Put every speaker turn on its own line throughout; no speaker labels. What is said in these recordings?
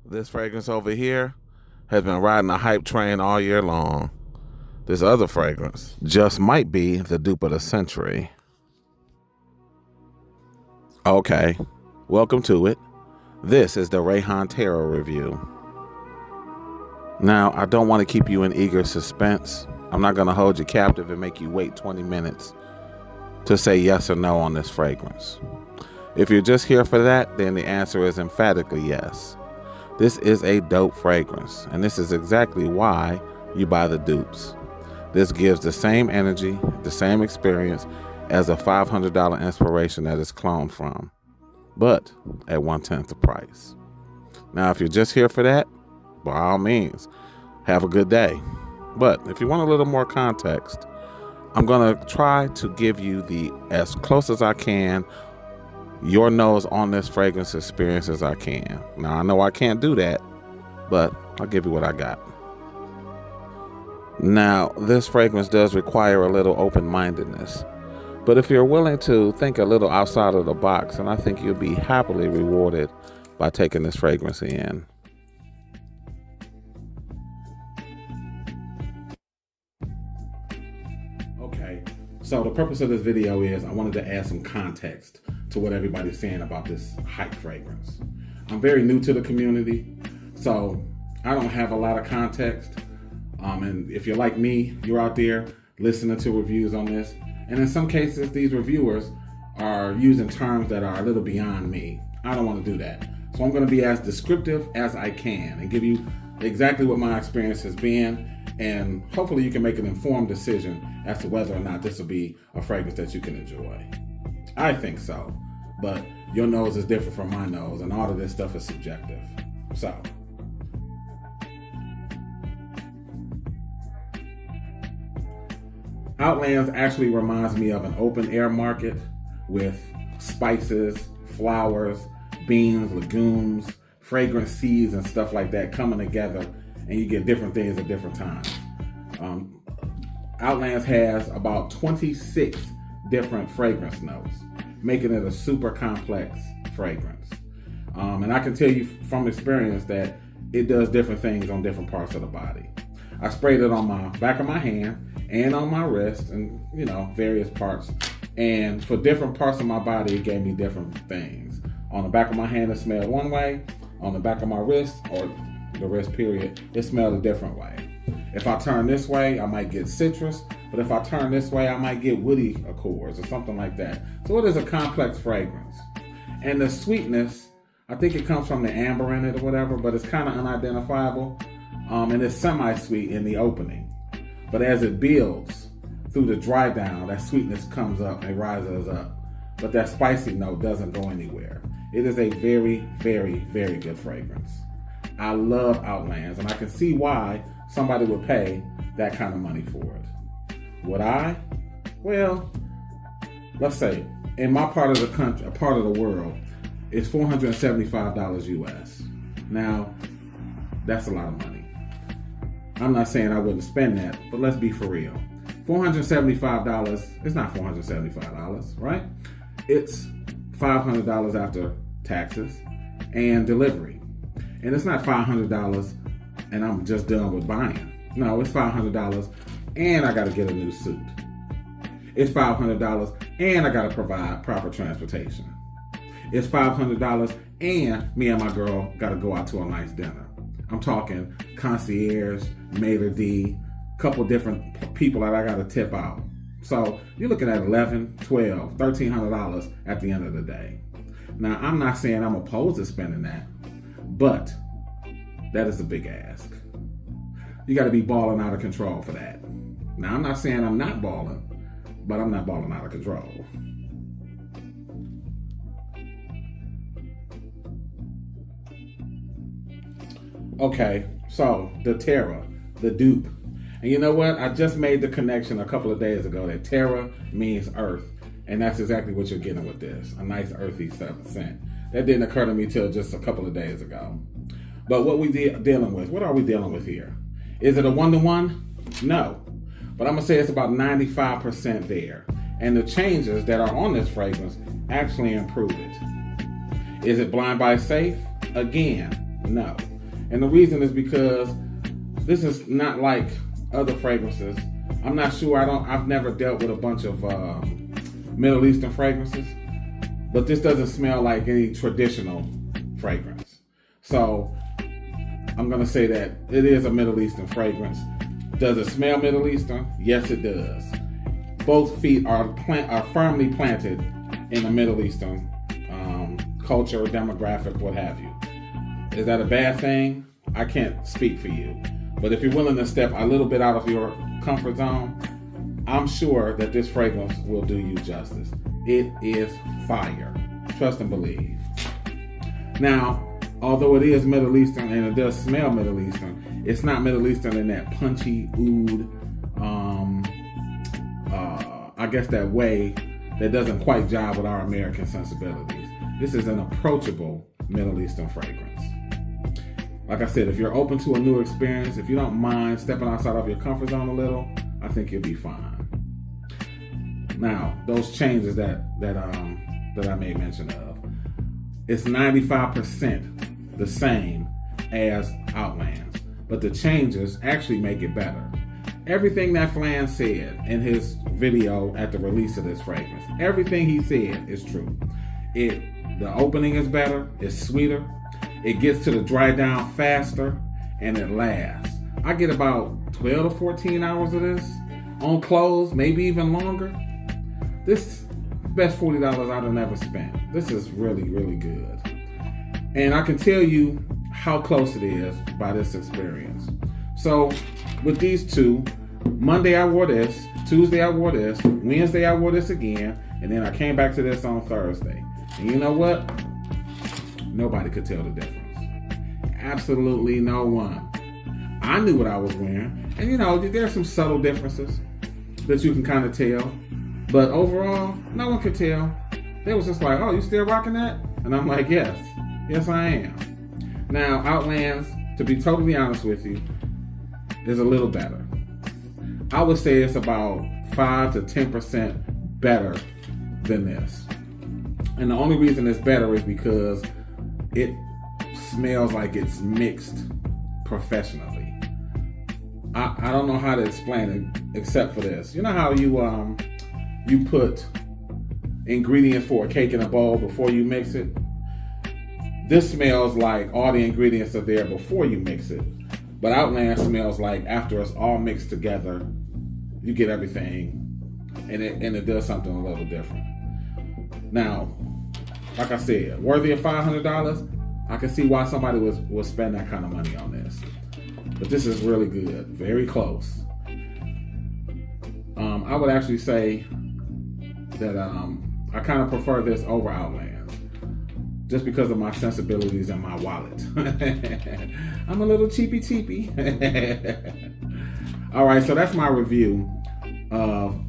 This fragrance over here has been riding a hype train all year long. This other fragrance just might be the dupe of the century. Okay, welcome to it. This is the Rayhaan Terra review. Now, I don't want to keep you in eager suspense. I'm not going to hold you captive and make you wait 20 minutes to say yes or no on this fragrance. If you're just here for that, then the answer is emphatically yes. This is a dope fragrance, and this is exactly why you buy the dupes. This gives the same energy, the same experience as a $500 inspiration that is cloned from, but at 1/10 the price. Now, if you're just here for that, by all means, have a good day. But if you want a little more context, I'm going to try to give you the as close as I can your nose on this fragrance experience as I can. Now, I know I can't do that, but I'll give you what I got. Now, this fragrance does require a little open-mindedness, but if you're willing to think a little outside of the box, and I think you'll be happily rewarded by taking this fragrance in. Okay, so the purpose of this video is I wanted to add some context to what everybody's saying about this hype fragrance. I'm very new to the community, so I don't have a lot of context. And if you're like me, you're out there listening to reviews on this. And in some cases, these reviewers are using terms that are a little beyond me. I don't want to do that. So I'm going to be as descriptive as I can and give you exactly what my experience has been. And hopefully you can make an informed decision as to whether or not this will be a fragrance that you can enjoy. I think so. But your nose is different from my nose, and all of this stuff is subjective. So, Outlands actually reminds me of an open air market with spices, flowers, beans, legumes, fragrant seeds, and stuff like that coming together, and you get different things at different times. Outlands has about 26 different fragrance notes, making it a super complex fragrance. And I can tell you from experience that it does different things on different parts of the body. I sprayed it on my back of my hand and on my wrist and, various parts. And for different parts of my body, it gave me different things. On the back of my hand, it smelled one way. On the back of my wrist, or the wrist period, it smelled a different way. If I turn this way, I might get citrus. But if I turn this way, I might get woody accords or something like that. So it is a complex fragrance. And the sweetness, I think it comes from the amber in it or whatever, but it's kind of unidentifiable. And it's semi-sweet in the opening. But as it builds through the dry down, that sweetness comes up and rises up. But that spicy note doesn't go anywhere. It is a very, very, very good fragrance. I love Outlands, and I can see why somebody would pay that kind of money for it. Would I? Well, let's say in my part of the country, a part of the world, it's $475 US. Now, that's a lot of money. I'm not saying I wouldn't spend that, but let's be for real. $475 is not $475, right? It's $500 after taxes and delivery. And it's not $500 and I'm just done with buying. No, it's $500 and I got to get a new suit. It's $500 and I got to provide proper transportation. It's $500 and me and my girl got to go out to a nice dinner. I'm talking concierge, maitre d', couple different people that I got to tip out. So you're looking at $1,100, $1,200, $1,300 at the end of the day. Now, I'm not saying I'm opposed to spending that, but that is a big ask. You got to be balling out of control for that. Now, I'm not saying I'm not balling, but I'm not balling out of control. Okay, so the Terra, the dupe. And you know what? I just made the connection a couple of days ago that Terra means earth. And that's exactly what you're getting with this. A nice earthy scent. That didn't occur to me till just a couple of days ago. But what we dealing with? What are we dealing with here? Is it a one-to-one? No. But I'm going to say it's about 95% there. And the changes that are on this fragrance actually improve it. Is it blind buy safe? Again, no. And the reason is because this is not like other fragrances. I'm not sure, I've never dealt with a bunch of Middle Eastern fragrances, but this doesn't smell like any traditional fragrance. So I'm gonna say that it is a Middle Eastern fragrance. Does it smell Middle Eastern? Yes, it does. Both feet are firmly planted in the Middle Eastern culture, demographic, what have you. Is that a bad thing? I can't speak for you. But if you're willing to step a little bit out of your comfort zone, I'm sure that this fragrance will do you justice. It is fire. Trust and believe. Now, although it is Middle Eastern and it does smell Middle Eastern, it's not Middle Eastern in that punchy, oud, I guess that way that doesn't quite jive with our American sensibilities. This is an approachable Middle Eastern fragrance. Like I said, if you're open to a new experience, if you don't mind stepping outside of your comfort zone a little, I think you'll be fine. Now, those changes that I made mention of, it's 95% the same as Outlands, but the changes actually make it better. Everything that Flan said in his video at the release of this fragrance, everything he said is true. The opening is better, it's sweeter, it gets to the dry down faster, and it lasts. I get about 12 to 14 hours of this on clothes, maybe even longer. This best $40 I'd have never spent. This is really, really good. And I can tell you how close it is by this experience. So with these two, Monday I wore this, Tuesday I wore this, Wednesday I wore this again, and then I came back to this on Thursday. And you know what? Nobody could tell the difference. Absolutely no one. I knew what I was wearing. And you know, there's some subtle differences that you can kind of tell. But overall, no one could tell. They was just like, oh, you still rocking that? And I'm like, yes. Yes, I am. Now, Outlands, to be totally honest with you, is a little better. I would say it's about 5 to 10% better than this. And the only reason it's better is because it smells like it's mixed professionally. I don't know how to explain it except for this. You know how you put ingredients for a cake in a bowl before you mix it? This smells like all the ingredients are there before you mix it. But Outland smells like after it's all mixed together, you get everything and it does something a little different. Now, like I said, worthy of $500, I can see why somebody would spend that kind of money on this. But this is really good, very close. I would actually say that I kind of prefer this over Outlands, just because of my sensibilities and my wallet. I'm a little cheapy. All right, so that's my review of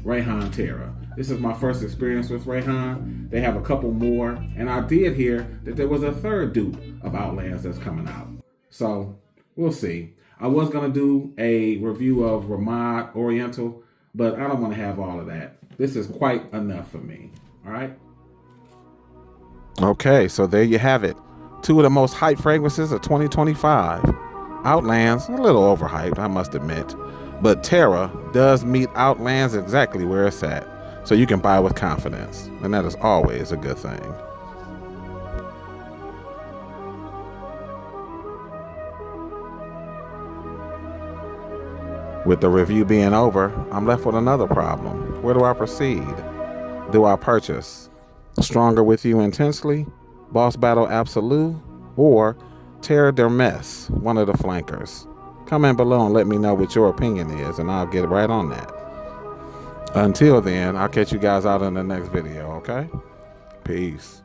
Rayhaan Terra. This is my first experience with Rayhaan. They have a couple more, and I did hear that there was a third dupe of Outlands that's coming out. So we'll see. I was gonna do a review of Ramad Oriental, but I don't want to have all of that. This is quite enough for me. All right.
Okay, so there you have it. Two of the most hyped fragrances of 2025. Outlands, a little overhyped, I must admit. But Terra does meet Outlands exactly where it's at. So you can buy with confidence. And that is always a good thing. With the review being over, I'm left with another problem. Where do I proceed? Do I purchase Stronger With You Intensely, Boss Battle Absolute, or Terra Dermes, one of the flankers? Comment below and let me know what your opinion is, and I'll get right on that. Until then, I'll catch you guys out in the next video, okay? Peace.